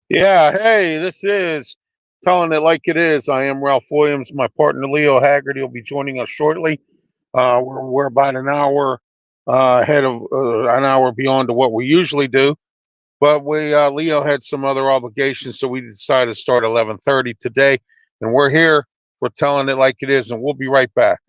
Yeah, hey, this is Telling It Like It Is. I am Ralph Williams. My partner Leo Haggerty will be joining us shortly. We're about an hour ahead of an hour beyond to what we usually do, but we Leo had some other obligations, so we decided to start 11:30 today, and we're here. We're telling it like it is, and we'll be right back.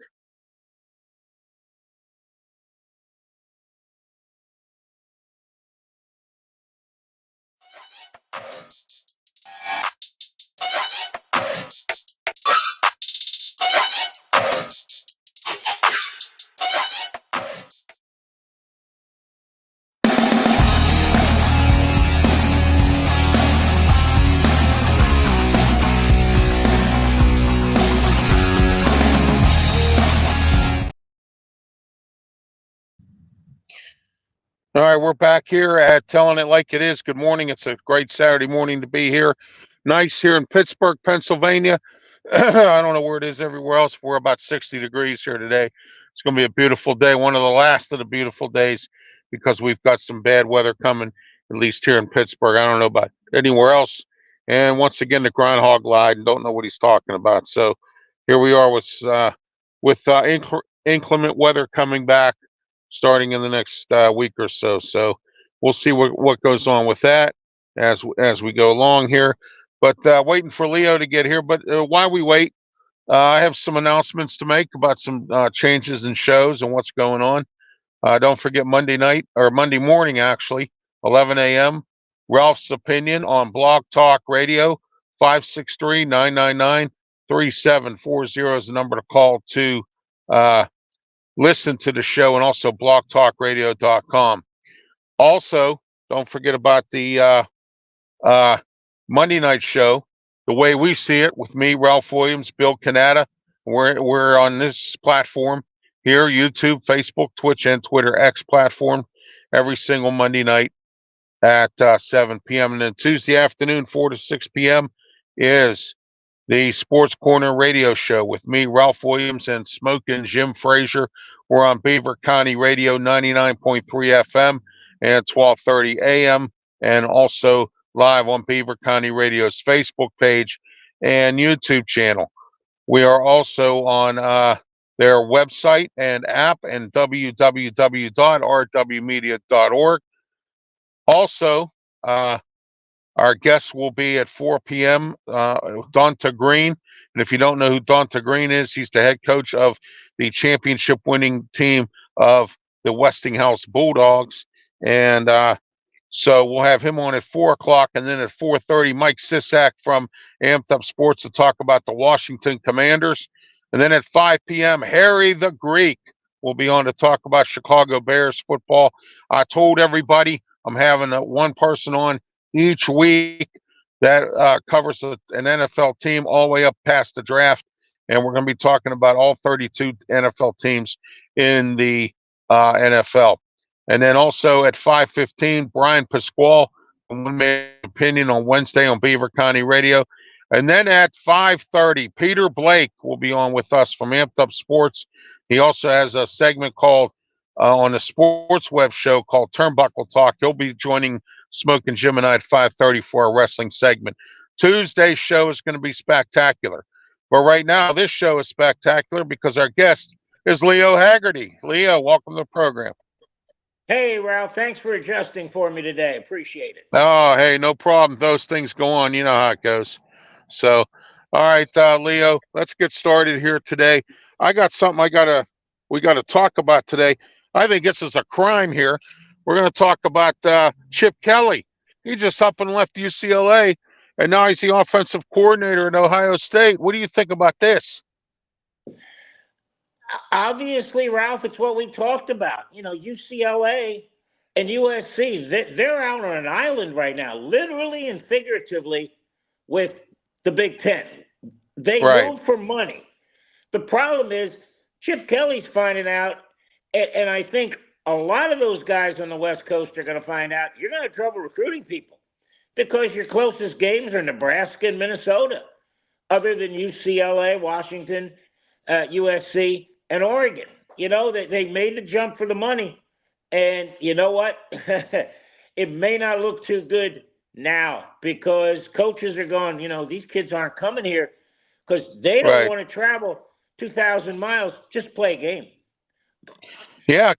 All right, we're back here at Telling It Like It Is. Good morning. It's a great Saturday morning to be here. Nice here in Pittsburgh, Pennsylvania. I don't know where it is everywhere else. We're about 60 degrees here today. It's going to be a beautiful day, one of the last of the beautiful days, because we've got some bad weather coming, at least here in Pittsburgh. I don't know about anywhere else. And once again, the groundhog lied and don't know what he's talking about. So here we are with inclement weather coming back starting in the next week or so. So we'll see what goes on with that as we go along here. But waiting for Leo to get here. But while we wait, I have some announcements to make about some changes in shows and what's going on. Don't forget Monday night or Monday morning, actually, 11 a.m. Ralph's Opinion on Blog Talk Radio, 563-999-3740 is the number to call to listen to the show, and also blogtalkradio.com. Also, don't forget about the uh, Monday night show, The Way We See It, with me, Ralph Williams, Bill Canada. We're on this platform here, YouTube, Facebook, Twitch, and Twitter X platform every single Monday night at 7 p.m. And then Tuesday afternoon, 4 to 6 p.m. is the Sports Corner radio show with me, Ralph Williams, and Smokin' Jim Frazier. We're on Beaver County Radio 99.3 FM and 12:30 a.m. and also live on Beaver County Radio's Facebook page and YouTube channel. We are also on their website and app and www.rwmedia.org. Also, our guest will be at 4 p.m. Donta Green. And if you don't know who Donta Green is, he's the head coach of the championship winning team of the Westinghouse Bulldogs. And so we'll have him on at 4 o'clock. And then at 4:30, Mike Sisak from Amped Up Sports to talk about the Washington Commanders. And then at 5 p.m., Harry the Greek will be on to talk about Chicago Bears football. I told everybody I'm having one person on each week that covers an NFL team all the way up past the draft. And we're going to be talking about all 32 NFL teams in the NFL. And then also at 5:15, Brian Pasquale, One Man Opinion on Wednesday on Beaver County Radio. And then at 5:30, Peter Blake will be on with us from Amped Up Sports. He also has a segment called on a sports web show called Turnbuckle Talk. He'll be joining Smokin' Jim and I at 5:30 for a wrestling segment. Tuesday's show is going to be spectacular. But right now, this show is spectacular because our guest is Leo Haggerty. Leo, welcome to the program. Hey, Ralph, thanks for adjusting for me today. Appreciate it. Oh, hey, no problem. Those things go on. You know how it goes. So, all right, Leo, let's get started here today. I got something we got to talk about today. I think this is a crime here. We're going to talk about Chip Kelly. He just up and left UCLA, and now he's the offensive coordinator at Ohio State. What do you think about this? Obviously, Ralph, it's what we talked about. You know, UCLA and USC, they're out on an island right now, literally and figuratively, with the Big Ten. They move for money. The problem is Chip Kelly's finding out, and I think a lot of those guys on the West Coast are going to find out you're going to have trouble recruiting people because your closest games are Nebraska and Minnesota, other than UCLA, Washington, USC, and Oregon. You know, they made the jump for the money. And you know what? it may not look too good now because coaches are going, these kids aren't coming here because they don't Right. want to travel 2,000 miles. Just play a game. Yeah.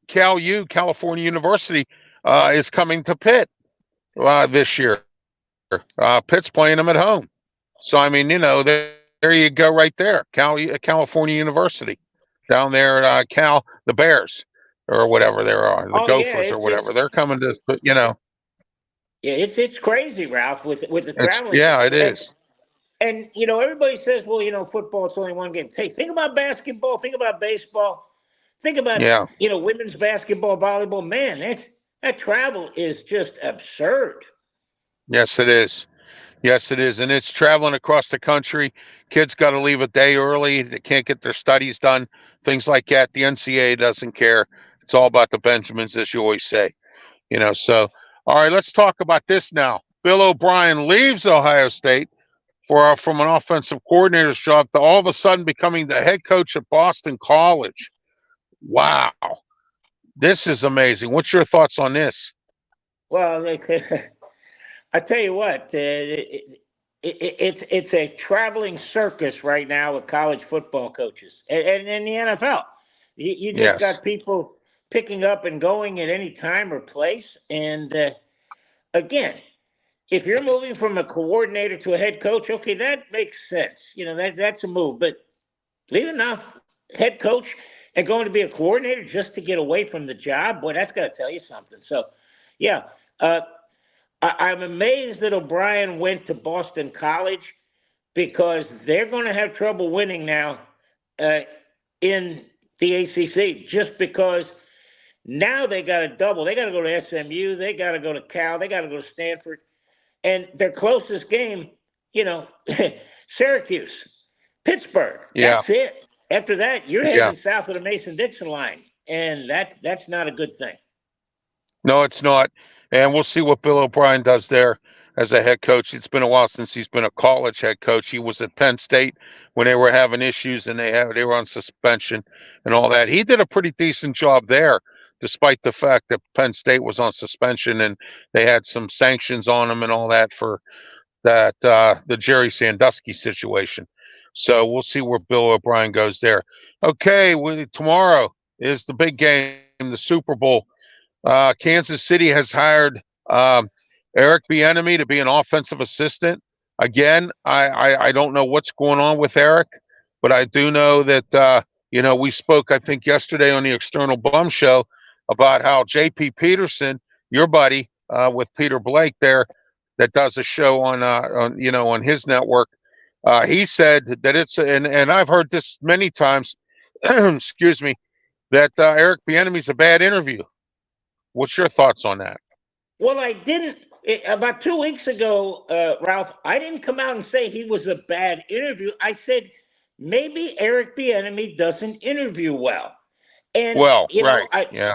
California University, is coming to Pitt this year. Pitt's playing them at home. So I mean, there you go right there. California University down there at the Bears or whatever there are, the Oh yeah, Gophers or whatever. They're coming yeah, it's crazy, Ralph, with the it's traveling. yeah, it And is. everybody says, well, football, it's only one game. Hey, think about basketball, think about baseball, think about, Yeah. women's basketball, volleyball. Man, that travel is just absurd. Yes, it is. Yes, it is. And it's traveling across the country. Kids got to leave a day early. They can't get their studies done, things like that. The NCAA doesn't care. It's all about the Benjamins, as you always say. So, all right, let's talk about this now. Bill O'Brien leaves Ohio State from an offensive coordinator's job to all of a sudden becoming the head coach at Boston College. Wow. This is amazing. What's your thoughts on this? Well, I tell you what, it's a traveling circus right now with college football coaches and in the NFL. You just Yes. got people picking up and going at any time or place. And again, if you're moving from a coordinator to a head coach, okay, that makes sense. That's a move. But leaving off head coach and going to be a coordinator just to get away from the job, boy, that's got to tell you something. So, yeah, I'm amazed that O'Brien went to Boston College because they're going to have trouble winning now in the ACC just because now they got to double. They got to go to SMU. They got to go to Cal. They got to go to Stanford. And their closest game, Syracuse, Pittsburgh. Yeah. That's it. After that, you're Yeah. heading south of the Mason-Dixon line. And that's not a good thing. No, it's not. And we'll see what Bill O'Brien does there as a head coach. It's been a while since he's been a college head coach. He was at Penn State when they were having issues and they were on suspension and all that. He did a pretty decent job there, despite the fact that Penn State was on suspension and they had some sanctions on him and all that for that the Jerry Sandusky situation. So we'll see where Bill O'Brien goes there. Okay, tomorrow is the big game, the Super Bowl. Kansas City has hired Eric Bieniemy to be an offensive assistant. Again, I don't know what's going on with Eric, but I do know that we spoke I think yesterday on the External Bum Show about how J.P. Peterson, your buddy with Peter Blake there, that does a show on his network. He said that and I've heard this many times. Excuse me, that Eric Bieniemy's a bad interview. What's your thoughts on that? Well, I didn't. About 2 weeks ago, Ralph, I didn't come out and say he was a bad interview. I said maybe Eric Bieniemy doesn't interview well, and Well, right. Yeah.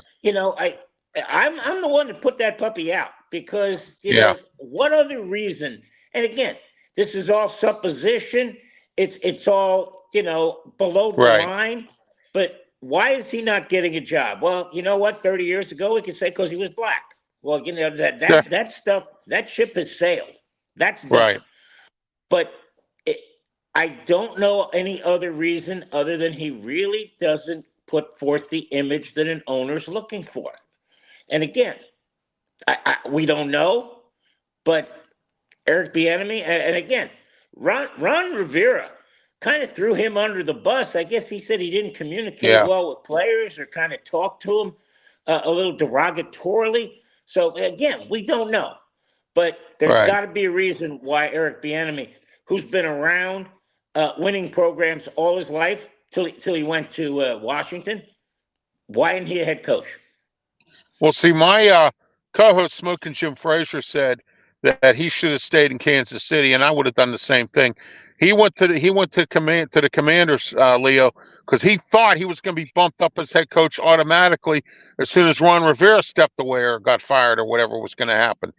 I'm the one that put that puppy out because Yeah. what other reason? And again, this is all supposition. It's all below the Right. line, but why is he not getting a job? Well, you know what? 30 years ago, we could say because he was black. Well, Yeah. that stuff, that ship has sailed. That's done. Right. But I don't know any other reason other than he really doesn't put forth the image that an owner's looking for. And again, we don't know, but Eric Bieniemy, and again, Ron Rivera kind of threw him under the bus. I guess he said he didn't communicate Yeah. well with players or kind of talk to them a little derogatorily. So again, we don't know, but there's Right. got to be a reason why Eric Bieniemy, who's been around winning programs all his life till he went to Washington, why isn't he a head coach? Well, see, my co-host Smoking Jim Frazier said that he should have stayed in Kansas City, and I would have done the same thing. He went to the Commanders, Leo, because he thought he was going to be bumped up as head coach automatically as soon as Ron Rivera stepped away or got fired or whatever was going to happen.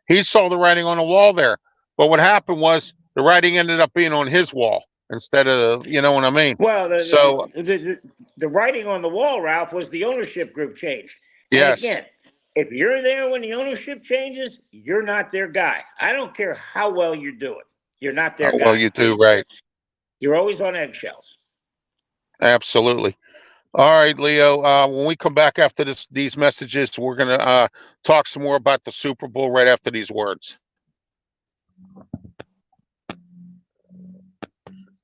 He saw the writing on the wall there, but what happened was the writing ended up being on his wall instead of you know what I mean. Well, So the writing on the wall, Ralph, was the ownership group change. And yes, again, if you're there when the ownership changes, you're not their guy. I don't care how well you're doing. You're not their Oh, well, guy. you do, right. You're always on eggshells. Absolutely. All right, Leo. When we come back after these messages, we're gonna talk some more about the Super Bowl right after these words.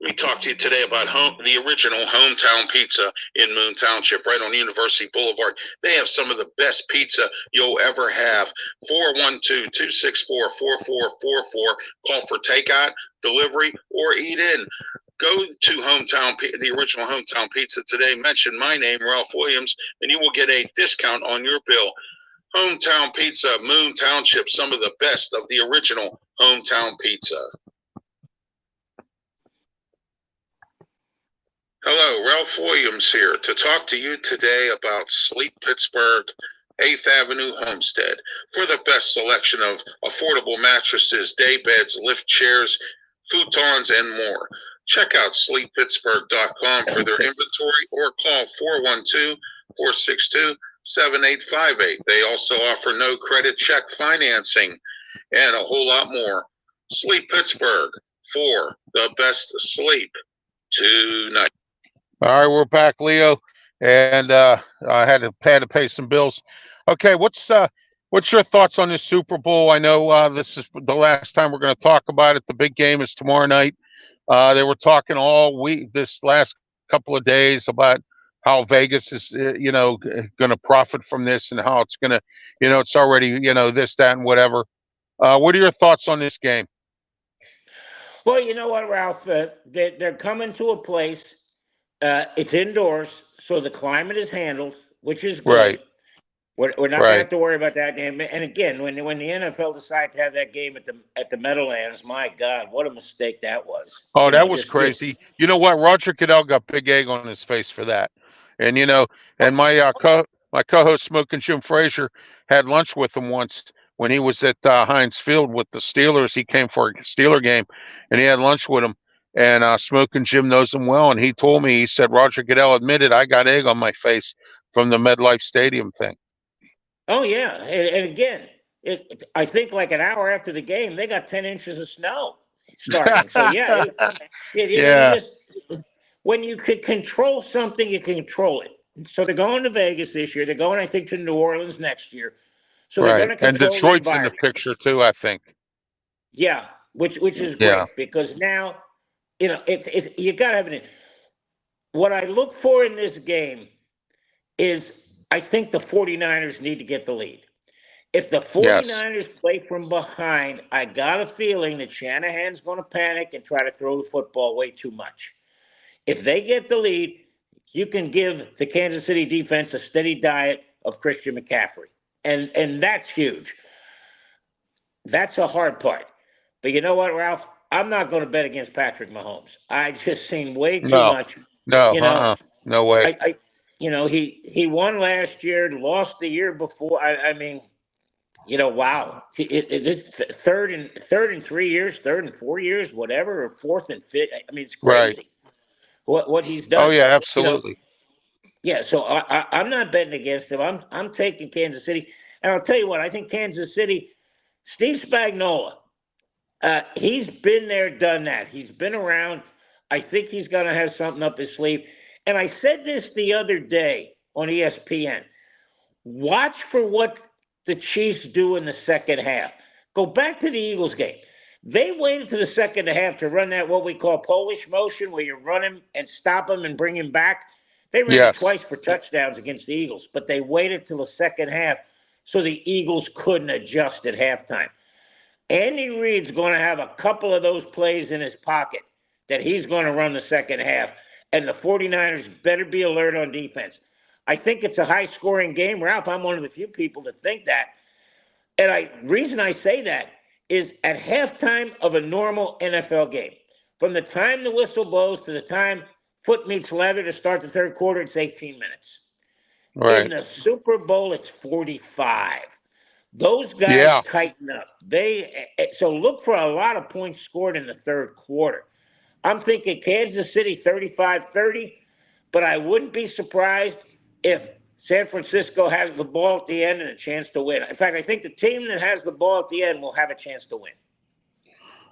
Let me talk to you today about the original hometown pizza in Moon Township, right on University Boulevard. They have some of the best pizza you'll ever have. 412-264-4444. Call for takeout, delivery, or eat in. Go to the original hometown pizza today. Mention my name, Ralph Williams, and you will get a discount on your bill. Hometown Pizza, Moon Township, some of the best of the original hometown pizza. Hello, Ralph Williams here to talk to you today about Sleep Pittsburgh 8th Avenue Homestead. For the best selection of affordable mattresses, day beds, lift chairs, futons, and more. Check out sleeppittsburgh.com for their inventory or call 412-462-7858. They also offer no credit check financing and a whole lot more. Sleep Pittsburgh for the best sleep tonight. All right, we're back, Leo, and I had to pay some bills. Okay, what's your thoughts on this Super Bowl? I know this is the last time we're going to talk about it. The big game is tomorrow night. They were talking all week, this last couple of days, about how Vegas is, going to profit from this and how it's going to, it's already, this, that, and whatever. What are your thoughts on this game? Well, you know what, Ralph? They're coming to a place. It's indoors, so the climate is handled, which is good. Right. We're not going to have to worry about that. And again, when the NFL decided to have that game at the Meadowlands, my God, what a mistake that was. Oh, that was crazy. You know what? Roger Goodell got big egg on his face for that. And and my co-host Smoking Jim Frazier had lunch with him once when he was at Heinz Field with the Steelers. He came for a Steeler game, and he had lunch with him. And Smoking Jim knows him well, and he told me, he said Roger Goodell admitted, I got egg on my face from the MetLife Stadium thing. Oh yeah, and again, I think like an hour after the game, they got 10 inches of snow starting. So yeah, when you could control something, you can control it. So they're going to Vegas this year. They're going, I think, to New Orleans next year. So they're going to control and Detroit's the in the picture too, I think. Yeah, which is great because now, you got to have it. What I look for in this game is I think the 49ers need to get the lead. If the 49ers play from behind, I got a feeling that Shanahan's going to panic and try to throw the football way too much. If they get the lead, you can give the Kansas City defense a steady diet of Christian McCaffrey. And that's huge. That's a hard part. But you know what, Ralph? I'm not going to bet against Patrick Mahomes. I just seen way too much. No, no way. He won last year, lost the year before. I mean, wow. This third and 3 years, third and 4 years, whatever, or fourth and fifth. I mean, it's crazy what he's done. Oh yeah, absolutely. So I'm not betting against him. I'm taking Kansas City, and I'll tell you what. I think Kansas City, Steve Spagnuolo, he's been there, done that. He's been around. I think he's going to have something up his sleeve. And I said this the other day on ESPN. Watch for what the Chiefs do in the second half. Go back to the Eagles game. They waited to the second half to run that what we call Polish motion, where you run him and stop him and bring him back. They ran it twice for touchdowns against the Eagles, but they waited till the second half so the Eagles couldn't adjust at halftime. Andy Reid's going to have a couple of those plays in his pocket that he's going to run the second half, and the 49ers better be alert on defense. I think it's a high-scoring game. Ralph, I'm one of the few people that think that. And reason I say that is at halftime of a normal NFL game, from the time the whistle blows to the time foot meets leather to start the third quarter, it's 18 minutes. Right. In the Super Bowl, it's 45. Those guys tighten up. So look for a lot of points scored in the third quarter. I'm thinking Kansas City 35-30, but I wouldn't be surprised if San Francisco has the ball at the end and a chance to win. In fact, I think the team that has the ball at the end will have a chance to win.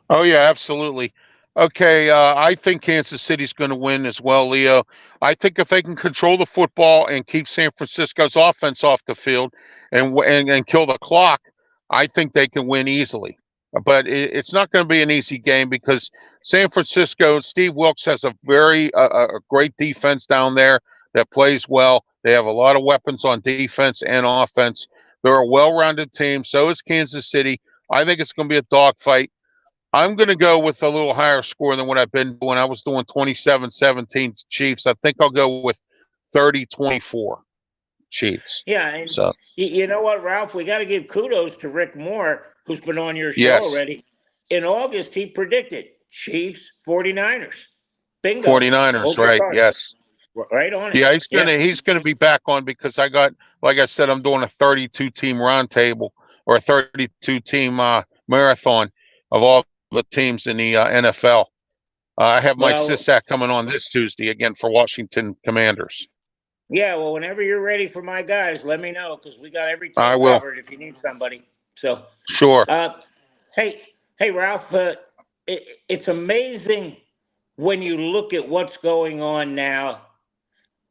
Oh yeah, absolutely. Okay, I think Kansas City's going to win as well, Leo. I think if they can control the football and keep San Francisco's offense off the field and kill the clock, I think they can win easily. But it's not going to be an easy game because San Francisco, Steve Wilkes has a very a great defense down there that plays well. They have a lot of weapons on defense and offense. They're a well-rounded team. So is Kansas City. I think it's going to be a dogfight. I'm going to go with a little higher score than what I've been doing. I was doing 27-17 Chiefs. I think I'll go with 30-24 Chiefs. Yeah, and So, you know what, Ralph? We got to give kudos to Rick Moore, who's been on your show yes, already. In August, he predicted Chiefs 49ers. Bingo. 49ers, Hold your right? cards. Yes. Right on it. Yeah, Yeah. he's gonna be back on because I got, like I said, I'm doing a 32 team round table or a 32 team marathon of all the teams in the NFL. I have my Well, SISAC coming on this Tuesday again for Washington Commanders. yeah, well, whenever you're ready for my guys, let me know because we got every I team will. covered if you need somebody. So, Sure. hey, Ralph, it's amazing when you look at what's going on now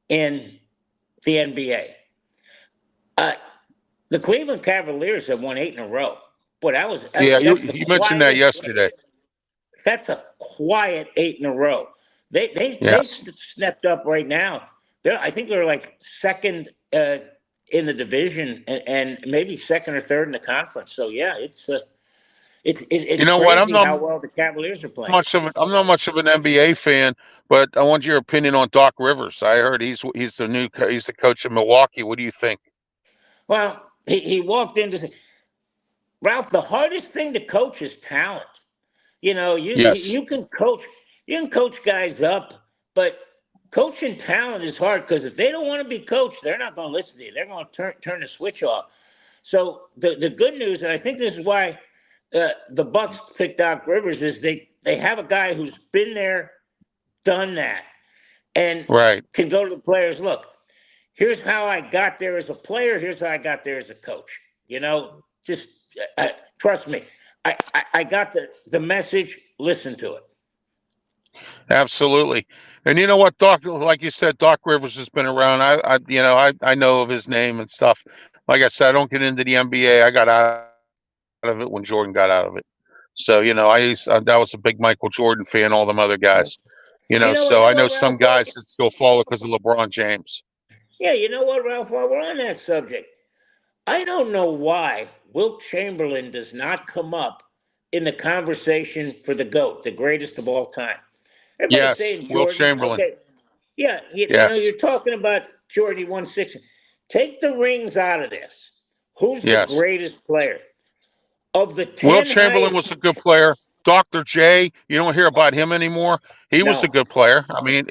in the NBA. The Cleveland Cavaliers have won 8 in a row. Boy, Yeah, that's the you mentioned that quietest. yesterday. That's a quiet 8 in a row. They Yes. stepped up right now. I think they're like second in the division and maybe second or third in the conference. So yeah, You it's know what? crazy how well the Cavaliers are playing. I'm not much of an NBA fan, but I want your opinion on Doc Rivers. I heard he's the coach of Milwaukee. What do you think? Well, he walked into Ralph. The hardest thing to coach is talent. You know, Yes. you can coach guys up, but coaching talent is hard because if they don't want to be coached, they're not going to listen to you. They're going to turn the switch off. So the good news, and I think this is why the Bucks picked Doc Rivers, is they have a guy who's been there, done that, and Right. can go to the players. Look, here's how I got there as a player. Here's how I got there as a coach. You know, just trust me. I got the message. Listen to it. Absolutely. And you know what, Doc, like you said, Doc Rivers has been around. I know of his name and stuff. Like I said, I don't get into the NBA. I got out of it when Jordan got out of it. So, that was a big Michael Jordan fan, all them other guys. So You I know know what, some Ralph? guys that still follow because of LeBron James. Yeah, you know what, Ralph? While we're on that subject, I don't know why Wilt Chamberlain does not come up in the conversation for the GOAT, the greatest of all time. Everybody's Yes, saying Will Jordan. Chamberlain. Okay. Yeah, Yes. you're talking about Jordan, he won 6. Take the rings out of this. Who's the Yes. greatest player? Of the Will 10 Chamberlain highest. was a good player. Dr. J, you don't hear about him anymore. He was a No. good player. I mean,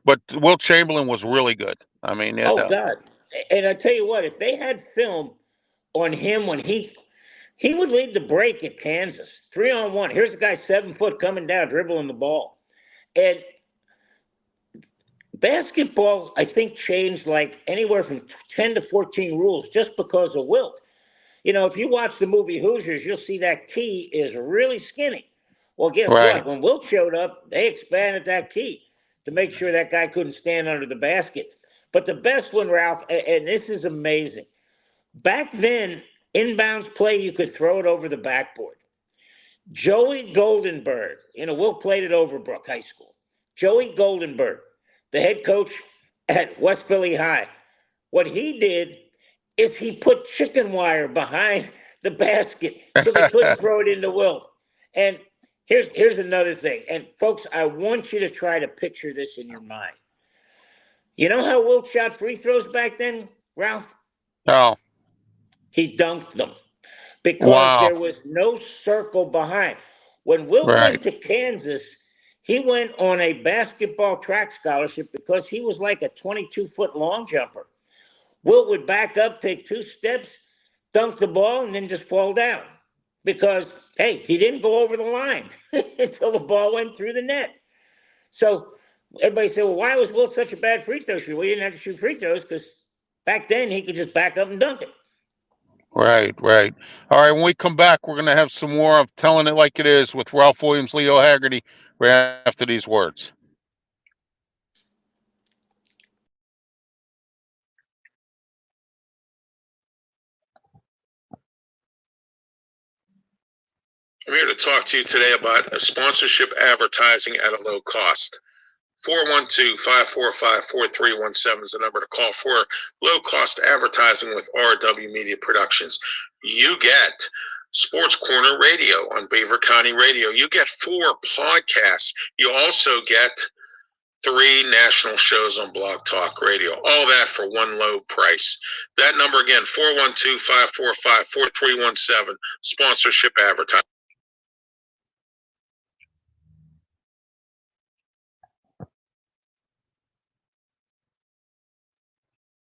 but Will Chamberlain was really good. I mean, Oh, God. And I tell you what, if they had film on him when he would lead the break at Kansas, 3-on-1. Here's a guy 7 foot coming down, dribbling the ball. And basketball, I think, changed like anywhere from 10 to 14 rules just because of Wilt. You know, if you watch the movie Hoosiers, you'll see that key is really skinny. Well, guess what? right. When Wilt showed up, they expanded that key to make sure that guy couldn't stand under the basket. But the best one, Ralph, and this is amazing. Back then, inbounds play, you could throw it over the backboard. Joey Goldenberg, Wilt played at Overbrook High School. Joey Goldenberg, the head coach at West Philly High. What he did is he put chicken wire behind the basket so they couldn't throw it into Wilt. And here's another thing. And folks, I want you to try to picture this in your mind. You know how Wilt shot free throws back then, Ralph? Oh, He dunked them because wow. there was no circle behind. When Wilt Right. went to Kansas, he went on a basketball track scholarship because he was like a 22-foot long jumper. Wilt would back up, take 2 steps, dunk the ball, and then just fall down because, hey, he didn't go over the line until the ball went through the net. So everybody said, well, why was Wilt such a bad free throw shooter? Well, he didn't have to shoot free throws because Back then, he could just back up and dunk it. Right. All right, when we come back, we're going to have some more of Telling It Like It Is with Ralph Williams, Leo Haggerty, right after these words. I'm here to talk to you today about a sponsorship advertising at a low cost. 412-545-4317 is the number to call for low-cost advertising with RW Media Productions. You get Sports Corner Radio on Beaver County Radio. You get 4 podcasts. You also get 3 national shows on Blog Talk Radio. All that for one low price. That number again, 412-545-4317, sponsorship advertising.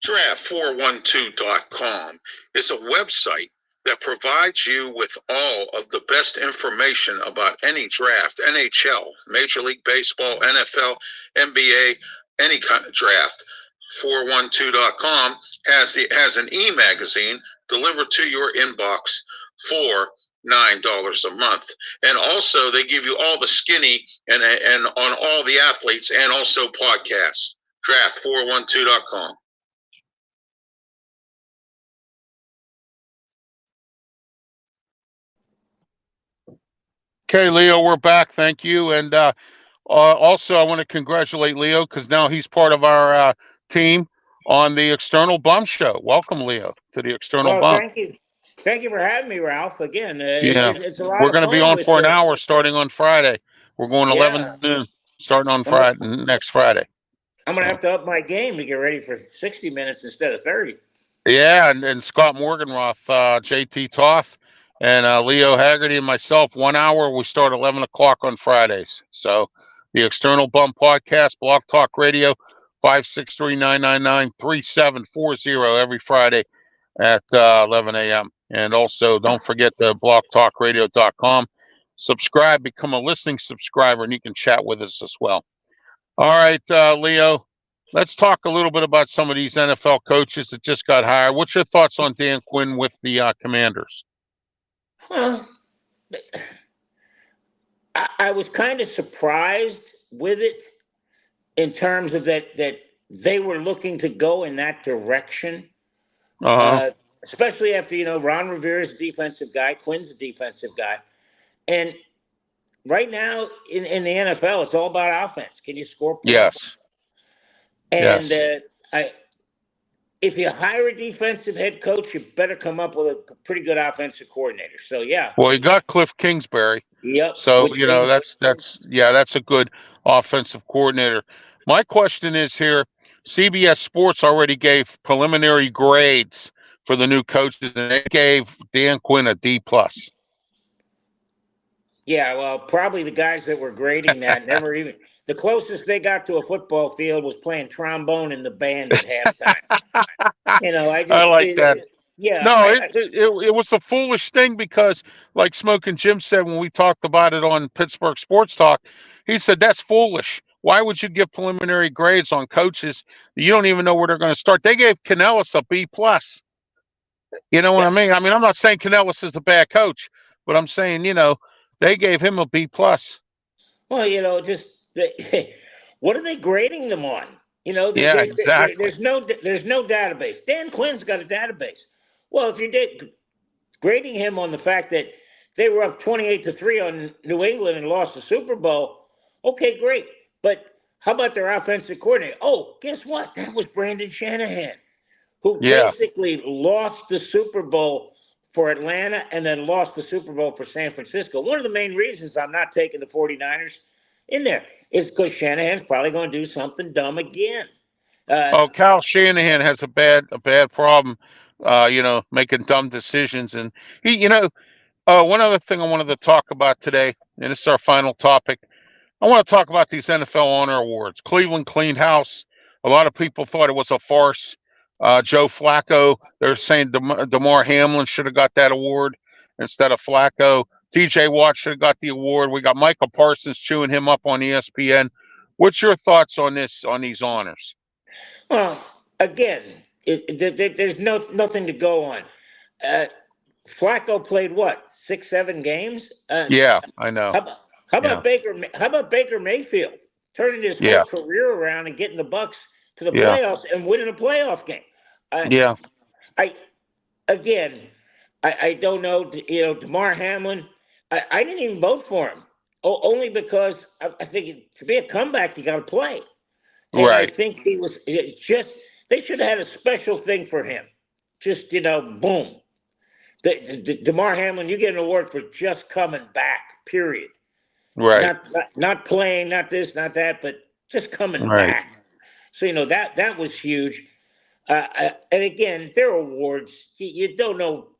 Draft412.com is a website that provides you with all of the best information about any draft, NHL, Major League Baseball, NFL, NBA, any kind of draft. 412.com has an e-magazine delivered to your inbox for $9 a month. And also they give you all the skinny and on all the athletes and also podcasts. Draft412.com. Okay, Leo, we're back. Thank you. And also, I want to congratulate Leo because now he's part of our team on the External Bum Show. Welcome, Leo, to the External Bum. Thank you. Thank you for having me, Ralph. Again, it's a lot we're of going to fun. be on for an hour starting on Friday. We're going 11 noon, starting on next Friday. I'm going to have to up my game to get ready for 60 minutes instead of 30. Yeah, and Scott Morganroth, JT Toth, and Leo Haggerty and myself, 1 hour. We start 11 o'clock on Fridays. So the External Bum Podcast, Blog Talk Radio, 563-999-3740 every Friday at 11 a.m. And also, don't forget the blogtalkradio.com. Subscribe, become a listening subscriber, and you can chat with us as well. All right, Leo. Let's talk a little bit about some of these NFL coaches that just got hired. What's your thoughts on Dan Quinn with the Commanders? Well, I was kind of surprised with it in terms of that they were looking to go in that direction. Especially after, Ron Rivera's a defensive guy, Quinn's a defensive guy. And right now in the NFL, it's all about offense. Can you score points? Yes. And if you hire a defensive head coach, you better come up with a pretty good offensive coordinator. So, yeah. Well, you got Cliff Kingsbury. Yep. So, that's a good offensive coordinator. My question is here, CBS Sports already gave preliminary grades for the new coaches, and they gave Dan Quinn a D+. Yeah, well, probably the guys that were grading that never even – the closest they got to a football field was playing trombone in the band at halftime. I like that. Yeah. No, it was a foolish thing because, like Smoking Jim said when we talked about it on Pittsburgh Sports Talk, he said, that's foolish. Why would you give preliminary grades on coaches? You don't even know where they're going to start. They gave Canellis a B+. You know what I mean? I mean, I'm not saying Canellis is a bad coach, but I'm saying, they gave him a B+. Well, what are they grading them on? Exactly. There's no database. Dan Quinn's got a database. Well, if you're grading him on the fact that they were up 28-3 on New England and lost the Super Bowl, okay, great. But how about their offensive coordinator? Oh, guess what? That was Brandon Shanahan, who basically lost the Super Bowl for Atlanta and then lost the Super Bowl for San Francisco. One of the main reasons I'm not taking the 49ers in there is because Shanahan's probably going to do something dumb again. Kyle Shanahan has a bad problem, making dumb decisions. And he, one other thing I wanted to talk about today, and this is our final topic. I want to talk about these NFL honor awards. Cleveland cleaned house. A lot of people thought it was a farce. Joe Flacco, they're saying DeMar Hamlin should have got that award instead of Flacco. TJ Watt should have got the award. We got Michael Parsons chewing him up on ESPN. What's your thoughts on these honors? Well, again, There's nothing to go on. Uh, Flacco played what, 6, 7 games? Yeah, I know. How about, how Yeah, about Baker? How about Baker Mayfield turning his whole yeah, career around and getting the Bucks to the yeah, playoffs and winning a playoff game? I, yeah. I again, I don't know. You know, Damar Hamlin. I didn't even vote for him, only because I think to be a comeback, you got to play. And I Right, think he was just. They should have had a special thing for him. Just boom. Damar Hamlin, you get an award for just coming back. Period. right, Not playing, not this, not that, but just coming right. back. So that was huge. And again, their awards, you don't know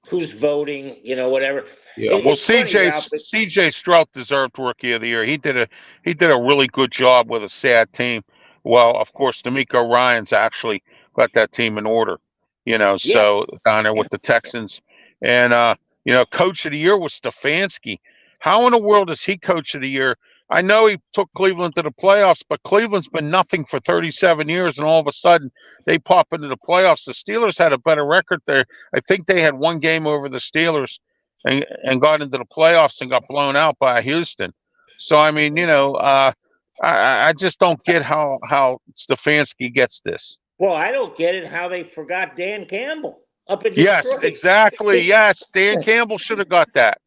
who's voting, whatever. Yeah, well, It's funny, Ralph. CJ Stroud deserved Rookie of the Year. He did a really good job with a sad team. Well, of course, D'Amico Ryans actually got that team in order. Yeah, So down there yeah. with the Texans, and Coach of the Year was Stefanski. How in the world is he Coach of the Year? I know he took Cleveland to the playoffs, but Cleveland's been nothing for 37 years, and all of a sudden they pop into the playoffs. The Steelers had a better record there. I think they had one game over the Steelers and got into the playoffs and got blown out by Houston. So I mean, I just don't get how Stefanski gets this. Well, I don't get it how they forgot Dan Campbell up in Yes, Detroit. exactly. Yes, Dan Campbell should have got that.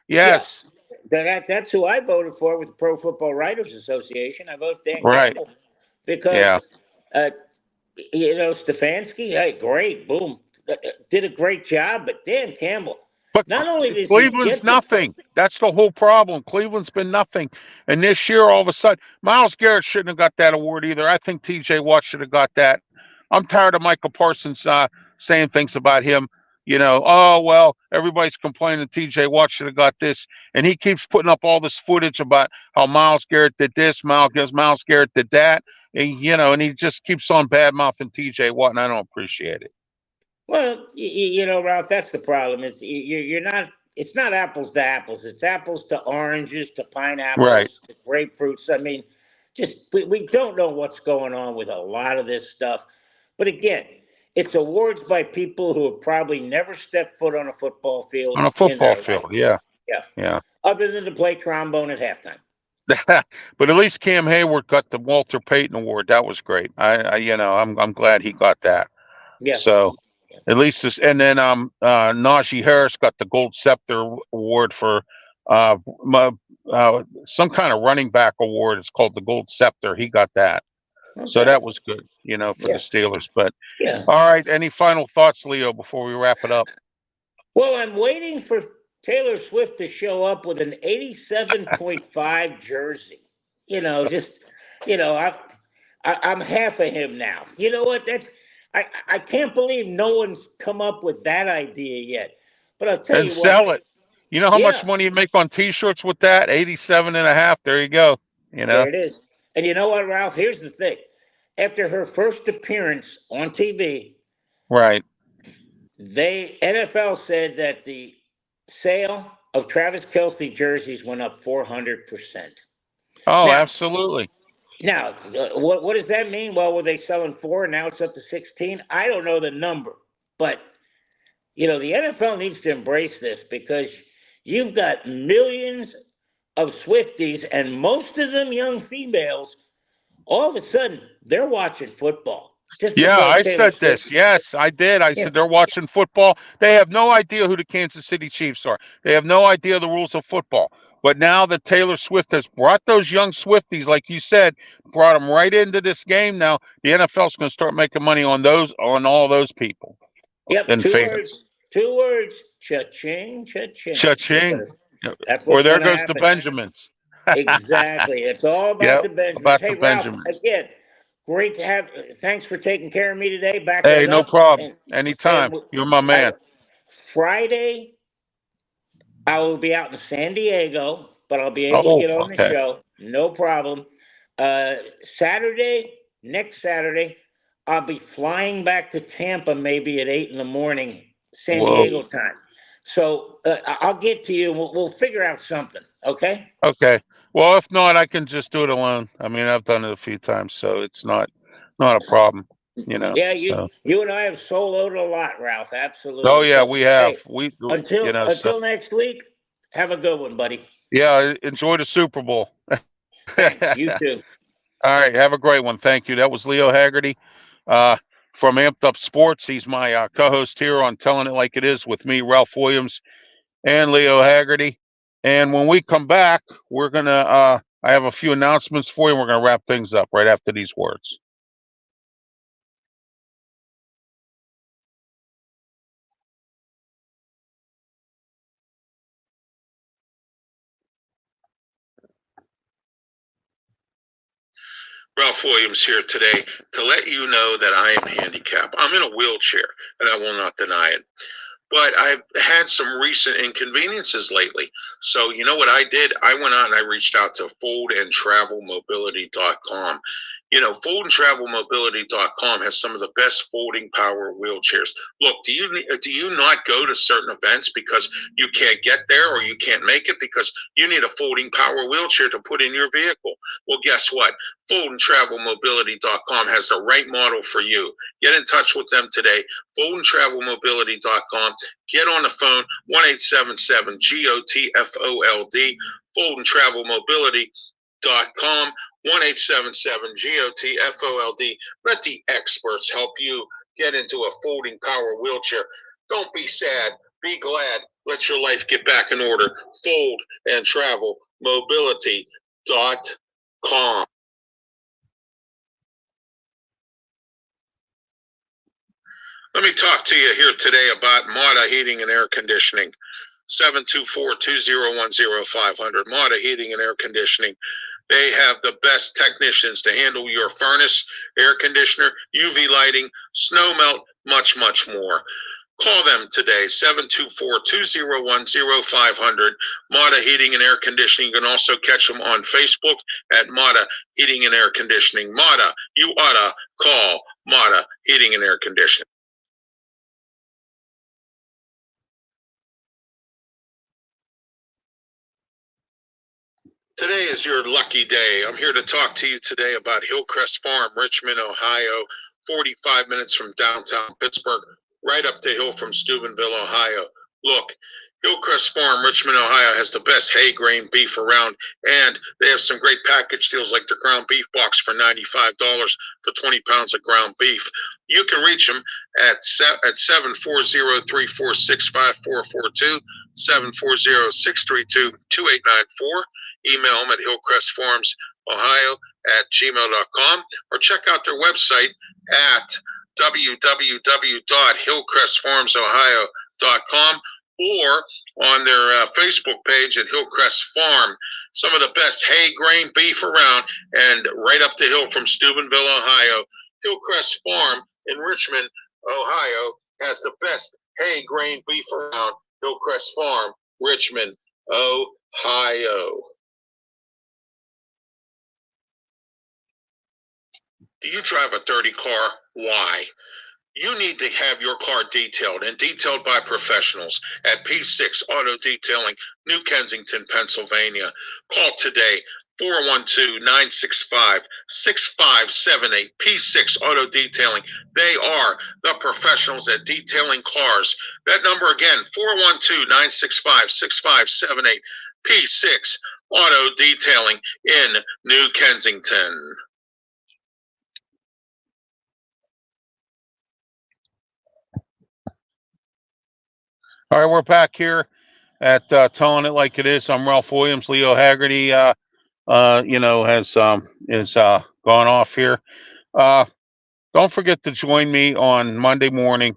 Yeah, Yes, that's who I voted for with the Pro Football Writers Association. I voted Dan right. Campbell because Yeah, uh, Stefanski, hey, great, boom, did a great job. But Dan Campbell, but not only does he Cleveland's get the nothing. That's the whole problem. Cleveland's been nothing, and this year all of a sudden, Miles Garrett shouldn't have got that award either. I think T.J. Watt should have got that. I'm tired of Michael Parsons saying things about him. Oh well, everybody's complaining T.J. Watt should have got this, and he keeps putting up all this footage about how Miles Garrett did this, Miles Garrett did that, and he just keeps on bad mouthing T.J. Watt, and I don't appreciate it. well, Ralph. That's the problem. You're not. It's not apples to apples. It's apples to oranges, to Right. pineapples, to grapefruits. I mean, just we don't know what's going on with a lot of this stuff. But again, it's awards by people who have probably never stepped foot on a football field On a in football their life. field, yeah, Yeah. yeah. Other than to play trombone at halftime. But at least Cam Hayward got the Walter Payton Award. That was great. I'm glad he got that. Yeah. So at least this, and then Najee Harris got the Gold Scepter Award for uh, some kind of running back award. It's called the Gold Scepter. He got that. So Okay. that was good, for the Yeah. Steelers. But Yeah. all right, any final thoughts, Leo, before we wrap it up? Well, I'm waiting for Taylor Swift to show up with an 87.5 jersey. Just I'm half of him now. You know what? I can't believe no one's come up with that idea yet. But I'll tell And you what. sell it. You know how much Yeah, money you make on T-shirts with that? 87 and a half. There you go. there it is. And you know what, Ralph? Here's the thing. After her first appearance on TV, Right. NFL said that the sale of Travis Kelce jerseys went up 400%. Oh, Now, absolutely. now, what does that mean? Well, were they selling 4 and now it's up to 16? I don't know the number, but the NFL needs to embrace this because you've got millions of Swifties and most of them young females. All of a sudden, they're watching football just Yeah, because I Taylor said Swift. this. Yes, I did. I Yeah, said they're watching football. They have no idea who the Kansas City Chiefs are. They have no idea the rules of football. But now that Taylor Swift has brought those young Swifties, like you said, brought them right into this game, now the NFL's going to start making money on all those people yep. and Two words. fans. 2 words. Cha-ching, cha-ching. Cha-ching. That's Or what's there going to goes the happen. Benjamins. Exactly. It's all about Yep, the Benjamins. about Hey, the Ralph, Benjamins. again, great to have. Thanks for taking care of me today, backing Hey, it no up. problem. And Anytime. and You're my I, man. Friday, I will be out in San Diego, but I'll be able to Oh, get on the okay. show. No problem. Saturday, next Saturday, I'll be flying back to Tampa maybe at 8 in the morning, San Whoa. Diego time. So I'll get to you. We'll figure out something. Okay. Okay. Well, if not, I can just do it alone. I mean, I've done it a few times, so it's not a problem. Yeah, So. you and I have soloed a lot, Ralph. Oh Absolutely. yeah, we have. Hey, So until next week, have a good one, buddy. yeah, enjoy the Super Bowl. Thanks. You too. All right, have a great one. Thank you. That was Leo Haggerty uh, from Amped Up Sports. He's my co-host here on Telling It Like It Is with me, Ralph Williams, and Leo Haggerty. And when we come back, we're gonna. I have a few announcements for you. We're gonna wrap things up right after these words. Ralph Williams here today to let you know that I am handicapped. I'm in a wheelchair, and I will not deny it. But I've had some recent inconveniences lately. So you know what I did? I went out and I reached out to foldandtravelmobility.com. Foldandtravelmobility.com has some of the best folding power wheelchairs. Look, do you not go to certain events because you can't get there or you can't make it because you need a folding power wheelchair to put in your vehicle? Well, guess what? Foldandtravelmobility.com has the right model for you. Get in touch with them today. Foldandtravelmobility.com. Get on the phone, 1-877-GOTFOLD, foldandtravelmobility.com, 1-877-GOTFOLD. Let the experts help you get into a folding power wheelchair. Don't be sad. Be glad. Let your life get back in order. Foldandtravelmobility.com. Let me talk to you here today about Mata Heating and Air Conditioning. 724-201-0500. Mata Heating and Air Conditioning. They have the best technicians to handle your furnace, air conditioner, UV lighting, snow melt, much, much more. Call them today, 724-201-0500. Mata Heating and Air Conditioning. You can also catch them on Facebook at Mata Heating and Air Conditioning. Mata, you oughta call Mata Heating and Air Conditioning. Today is your lucky day. I'm here to talk to you today about Hillcrest Farm, Richmond, Ohio, 45 minutes from downtown Pittsburgh, right up the hill from Steubenville, Ohio. Look, Hillcrest Farm, Richmond, Ohio has the best hay grain beef around, and they have some great package deals like the ground beef box for $95 for 20 pounds of ground beef. You can reach them at 740-346-5442, 740-632-2894. Email them at hillcrestfarmsohio@gmail.com or check out their website at www.hillcrestfarmsohio.com or on their Facebook page at Hillcrest Farm. Some of the best hay grain beef around and right up the hill from Steubenville, Ohio. Hillcrest Farm in Richmond, Ohio has the best hay grain beef around. Hillcrest Farm, Richmond, Ohio. Do you drive a dirty car? Why? You need to have your car detailed and detailed by professionals at P6 Auto Detailing, New Kensington, Pennsylvania. Call today, 412-965-6578. P6 Auto Detailing. They are the professionals at detailing cars. That number again, 412-965-6578. P6 Auto Detailing in New Kensington. All right, we're back here at Telling It Like It Is. I'm Ralph Williams. Leo Haggerty, has gone off here. Don't forget to join me on Monday morning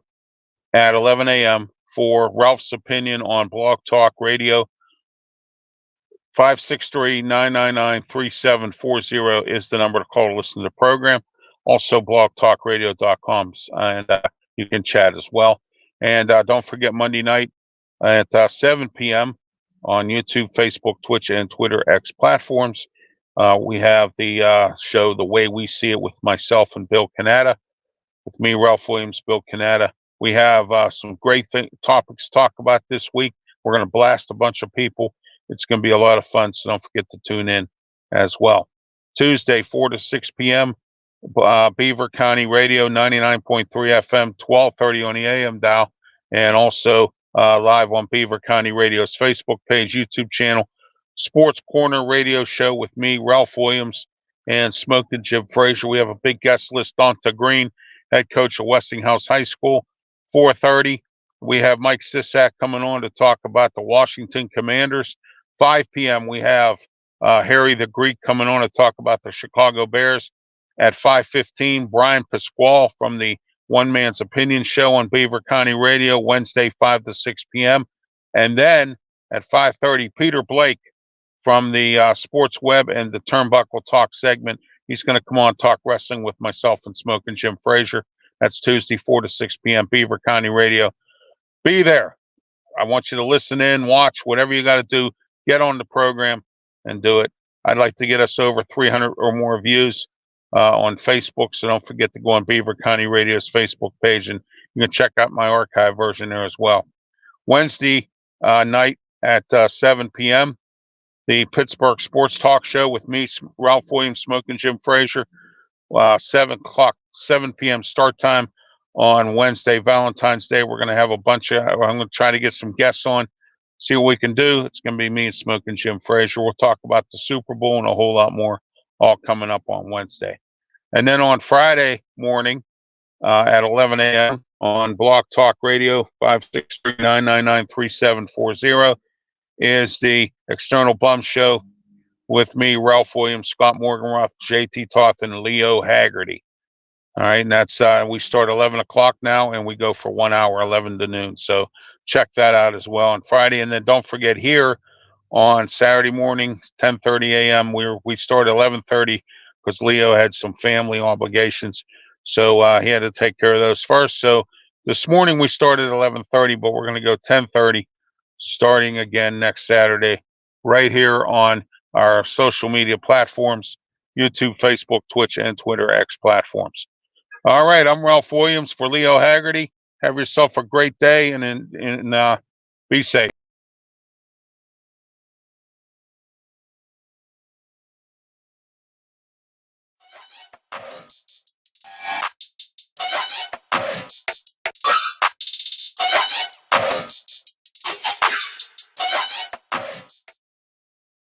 at 11 a.m. for Ralph's Opinion on Blog Talk Radio. 563-999-3740 is the number to call to listen to the program. Also, blogtalkradio.com, and you can chat as well. And don't forget Monday night at 7 p.m. on YouTube, Facebook, Twitch, and Twitter X platforms. We have the show The Way We See It with myself and Bill Canada. With me, Ralph Williams, Bill Canada. We have some great topics to talk about this week. We're going to blast a bunch of people. It's going to be a lot of fun, so don't forget to tune in as well. Tuesday, 4 to 6 p.m., Beaver County Radio 99.3 FM, 1230 on the AM dial, and also live on Beaver County Radio's Facebook page, YouTube channel, Sports Corner Radio Show with me, Ralph Williams, and Smoking Jim Frazier. We have a big guest list. Donta Green, head coach of Westinghouse High School. 4:30, we have Mike Sisak coming on to talk about the Washington Commanders. 5 p.m., we have Harry the Greek coming on to talk about the Chicago Bears. At 5:15, Brian Pasquale from the One Man's Opinion Show on Beaver County Radio, Wednesday, 5 to 6 p.m. And then at 5:30, Peter Blake from the Sports Web and the Turnbuckle Talk segment. He's going to come on and talk wrestling with myself and Smoking Jim Frazier. That's Tuesday, 4 to 6 p.m., Beaver County Radio. Be there. I want you to listen in, watch, whatever you got to do. Get on the program and do it. I'd like to get us over 300 or more views on Facebook, so don't forget to go on Beaver County Radio's Facebook page, and you can check out my archive version there as well. Wednesday night at 7 p.m., the Pittsburgh Sports Talk Show with me, Ralph Williams, Smoking Jim Frazier. 7 p.m. start time on Wednesday, Valentine's Day. We're going to have a bunch of, I'm going to try to get some guests on, see what we can do. It's going to be me and Smoking Jim Frazier. We'll talk about the Super Bowl and a whole lot more, all coming up on Wednesday. And then on Friday morning at 11 a.m. on Blog Talk Radio, 563-999-3740, is the External Bum Show with me, Ralph Williams, Scott Morganroth, JT Toth, and Leo Haggerty. All right, and that's we start 11 o'clock now, and we go for 1 hour, 11 to noon. So check that out as well on Friday. And then don't forget, here on Saturday morning, 10:30 a.m., we start 11:30 because Leo had some family obligations, so he had to take care of those first. So this morning we started at 11:30, but we're going to go 10:30, starting again next Saturday, right here on our social media platforms, YouTube, Facebook, Twitch, and Twitter X platforms. All right, I'm Ralph Williams for Leo Haggerty. Have yourself a great day, and be safe.